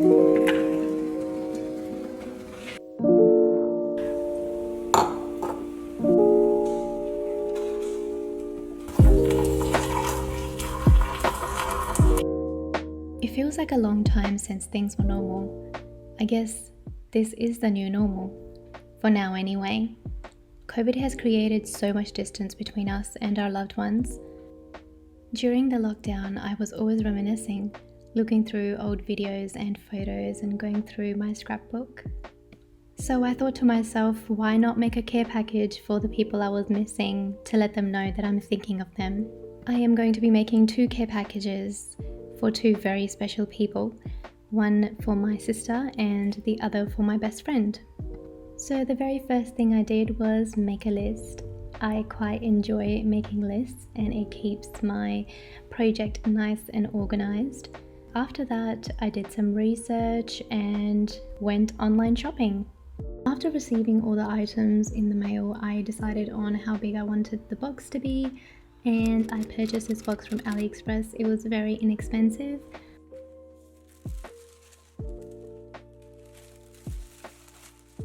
It feels like a long time since things were normal. I guess this is the new normal. For now anyway. COVID has created so much distance between us and our loved ones. During the lockdown, I was always reminiscing, looking through old videos and photos and going through my scrapbook. So I thought to myself, why not make a care package for the people I was missing to let them know that I'm thinking of them. I am going to be making 2 care packages for 2 very special people, one for my sister and the other for my best friend. So the very first thing I did was make a list. I quite enjoy making lists and it keeps my project nice and organized. After that, I did some research and went online shopping. After receiving all the items in the mail, I decided on how big I wanted the box to be, and I purchased this box from AliExpress. It was very inexpensive.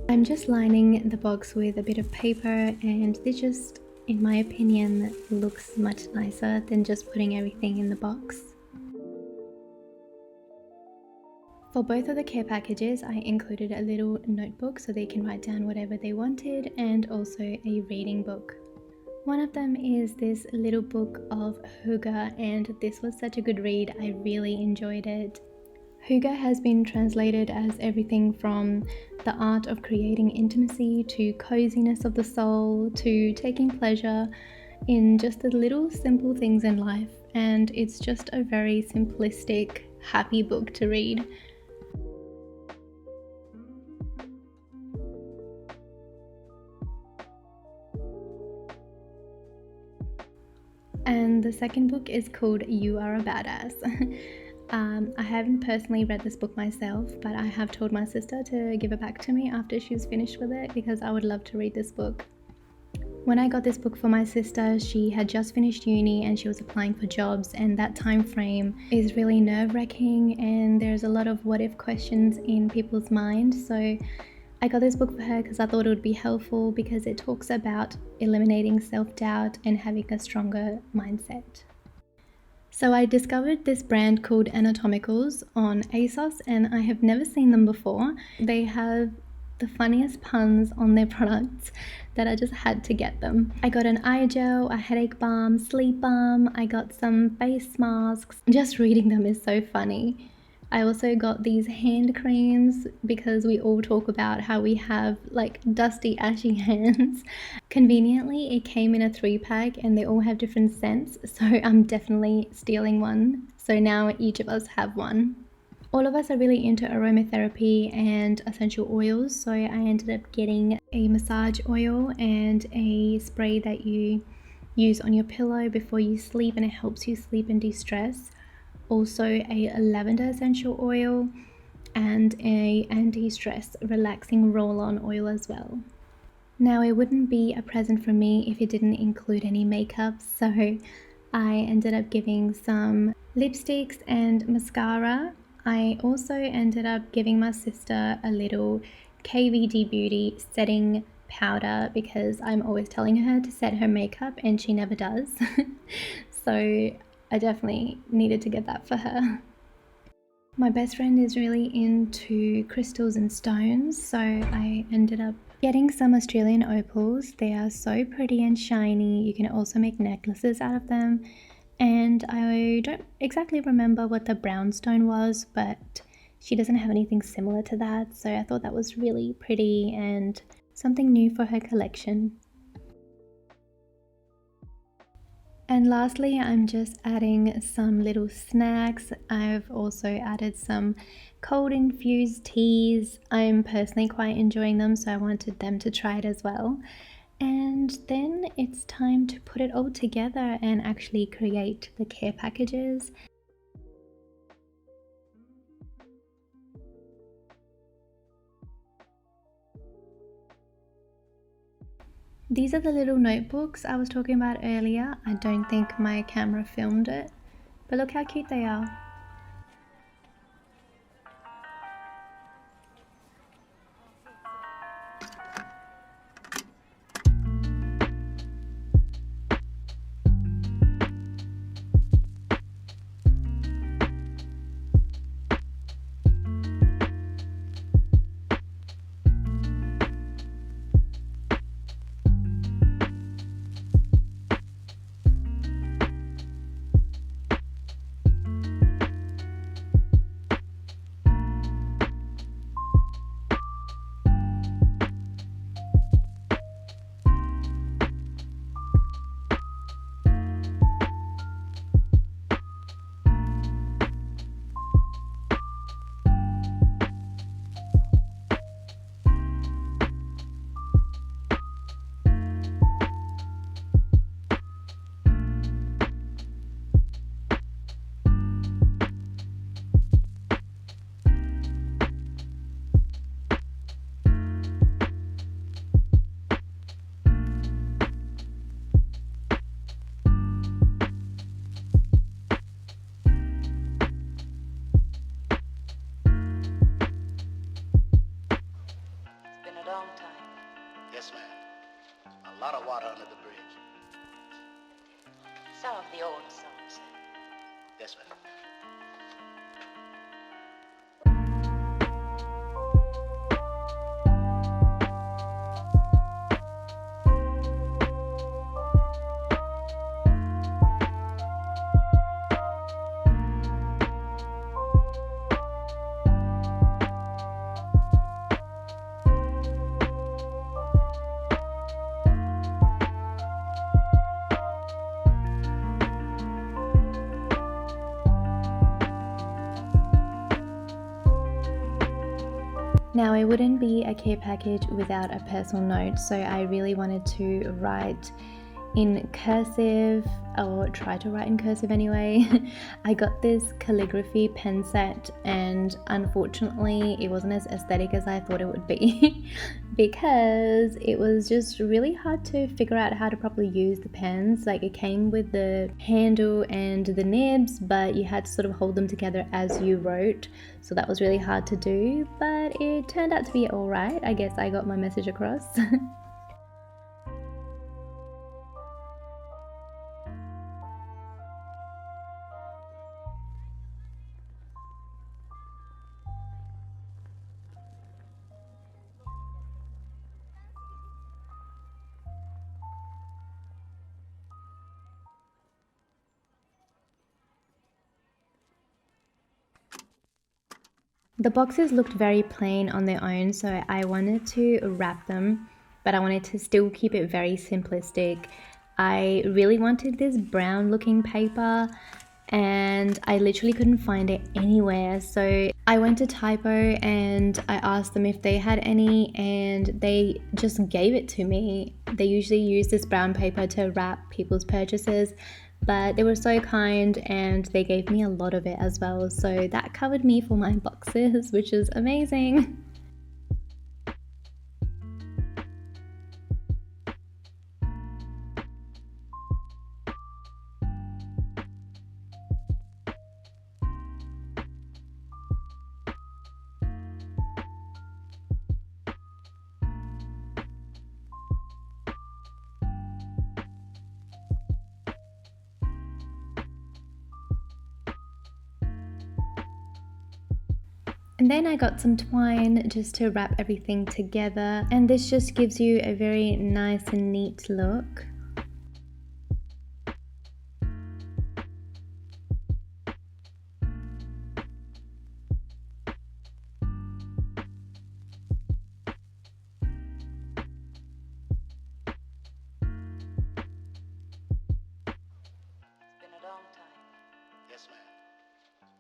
I'm just lining the box with a bit of paper, and this just, in my opinion, looks much nicer than just putting everything in the box. For both of the care packages, I included a little notebook so they can write down whatever they wanted, and also a reading book. One of them is this little book of Hygge, and this was such a good read. I really enjoyed it. Hygge has been translated as everything from the art of creating intimacy to coziness of the soul to taking pleasure in just the little simple things in life, and it's just a very simplistic, happy book to read. And the second book is called You Are a Badass. I haven't personally read this book myself, but I have told my sister to give it back to me after she's finished with it because I would love to read this book. When I got this book for my sister, she had just finished uni and she was applying for jobs, and that time frame is really nerve-wracking and there's a lot of what if questions in people's minds. So I got this book for her because I thought it would be helpful because it talks about eliminating self-doubt and having a stronger mindset. So I discovered this brand called Anatomicals on ASOS, and I have never seen them before. They have the funniest puns on their products that I just had to get them. I got an eye gel, a headache balm, sleep balm, I got some face masks. Just reading them is so funny. I also got these hand creams because we all talk about how we have like dusty, ashy hands. Conveniently, it came in a 3-pack and they all have different scents, so I'm definitely stealing one. So now each of us have one. All of us are really into aromatherapy and essential oils, so I ended up getting a massage oil and a spray that you use on your pillow before you sleep, and it helps you sleep and de-stress. Also a lavender essential oil and a anti-stress relaxing roll-on oil as well. Now it wouldn't be a present from me if it didn't include any makeup, so I ended up giving some lipsticks and mascara. I also ended up giving my sister a little KVD Beauty setting powder because I'm always telling her to set her makeup and she never does. So I definitely needed to get that for her. My best friend is really into crystals and stones, so I ended up getting some Australian opals. They are so pretty and shiny. You can also make necklaces out of them. And I don't exactly remember what the brown stone was, but she doesn't have anything similar to that, so I thought that was really pretty and something new for her collection. And lastly, I'm just adding some little snacks. I've also added some cold infused teas. I'm personally quite enjoying them, so I wanted them to try it as well. And then it's time to put it all together and actually create the care packages. These are the little notebooks I was talking about earlier. I don't think my camera filmed it, but look how cute they are. water under the bridge. Some of the old songs. Yes, ma'am. Now, it wouldn't be a care package without a personal note, so I really wanted to write in cursive, or try to write in cursive anyway. I got this calligraphy pen set, and unfortunately it wasn't as aesthetic as I thought it would be because it was just really hard to figure out how to properly use the pens. Like, it came with the handle and the nibs, but you had to sort of hold them together as you wrote, so that was really hard to do, but it turned out to be alright. I guess I got my message across. The boxes looked very plain on their own, so I wanted to wrap them, but I wanted to still keep it very simplistic. I really wanted this brown looking paper, and I literally couldn't find it anywhere. So I went to Typo and I asked them if they had any, and they just gave it to me. They usually use this brown paper to wrap people's purchases, but they were so kind and they gave me a lot of it as well. So that covered me for my boxes, which is amazing. And then I got some twine just to wrap everything together, and this just gives you a very nice and neat look. It's been a long time. Yes, ma'am.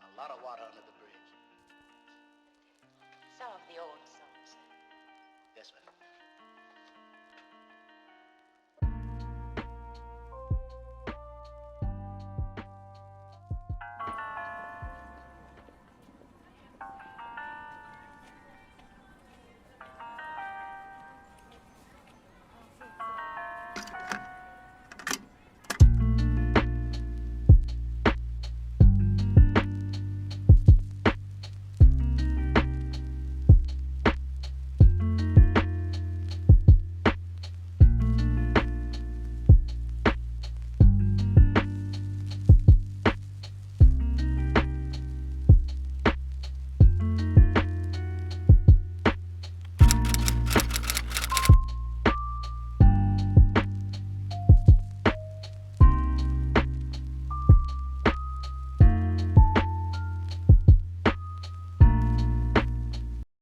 A lot of water under the bridge. Some of the old songs. Yes, ma'am.